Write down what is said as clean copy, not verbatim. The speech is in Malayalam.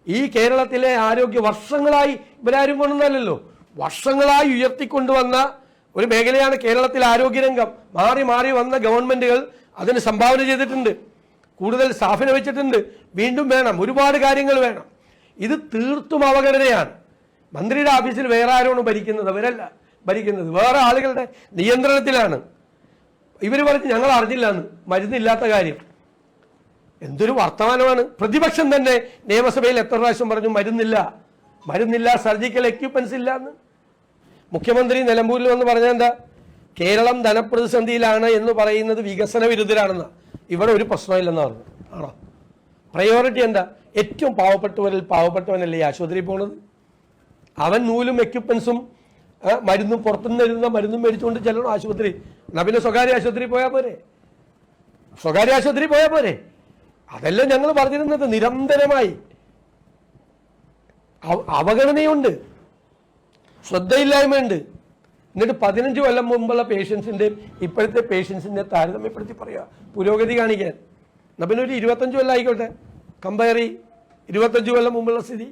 ഈ കേരളത്തിലെ ആരോഗ്യ വർഷങ്ങളായി ഇവരാരും കൊണ്ടല്ലോ, വർഷങ്ങളായി ഉയർത്തിക്കൊണ്ടുവന്ന ഒരു മേഖലയാണ് കേരളത്തിലെ ആരോഗ്യരംഗം. മാറി മാറി വന്ന ഗവൺമെന്റുകൾ അതിന് സംഭാവന ചെയ്തിട്ടുണ്ട്, കൂടുതൽ സ്റ്റാഫിനെ വെച്ചിട്ടുണ്ട്. വീണ്ടും വേണം, ഒരുപാട് കാര്യങ്ങൾ വേണം. ഇത് തീർത്തും അവഗണനയാണ്. മന്ത്രിയുടെ ഓഫീസിൽ വേറെ ആരാണ് ഭരിക്കുന്നത്? അവരല്ല ഭരിക്കുന്നത്, വേറെ ആളുകളുടെ നിയന്ത്രണത്തിലാണ്. ഇവർ പറഞ്ഞ് ഞങ്ങൾ അറിഞ്ഞില്ല എന്ന്, മരുന്നില്ലാത്ത കാര്യം. എന്തൊരു വർത്തമാനമാണ്! പ്രതിപക്ഷം തന്നെ നിയമസഭയിൽ എത്ര പ്രാവശ്യം പറഞ്ഞു മരുന്നില്ല, സർജിക്കൽ എക്യുപ്മെന്റ്സ് ഇല്ല എന്ന്. മുഖ്യമന്ത്രി നിലമ്പൂരിൽ വന്ന് പറഞ്ഞാൽ എന്താ? കേരളം ധനപ്രതിസന്ധിയിലാണ് എന്ന് പറയുന്നത് വികസന വിരുദ്ധരാണെന്ന്. ഇവിടെ ഒരു പ്രശ്നമില്ലെന്ന് പറഞ്ഞു. ആണോ? പ്രയോറിറ്റി എന്താ? ഏറ്റവും പാവപ്പെട്ടവനല്ലേ ഈ ആശുപത്രിയിൽ പോകുന്നത്? അവൻ നൂലും എക്യുപ്മെന്റ്സും മരുന്നും പുറത്തുനിന്ന് വരുന്ന മരുന്നും മേടിച്ചുകൊണ്ട് ചെല്ലണം ആശുപത്രി. എന്നാ പിന്നെ സ്വകാര്യ ആശുപത്രി പോയാൽ പോരെ? അതെല്ലാം ഞങ്ങൾ പറഞ്ഞിരുന്നത്. നിരന്തരമായി അവഗണനയുണ്ട്, ശ്രദ്ധയില്ലായ്മയുണ്ട്. എന്നിട്ട് 15 കൊല്ലം മുമ്പുള്ള പേഷ്യൻസിൻ്റെയും ഇപ്പോഴത്തെ പേഷ്യൻസിൻ്റെ താരതമ്യപ്പെടുത്തി പറയുക, പുരോഗതി കാണിക്കാൻ. എന്നാൽ പിന്നെ ഒരു 25 കൊല്ലം ആയിക്കോട്ടെ, കമ്പയർ 25 കൊല്ലം മുമ്പുള്ള സ്ഥിതി.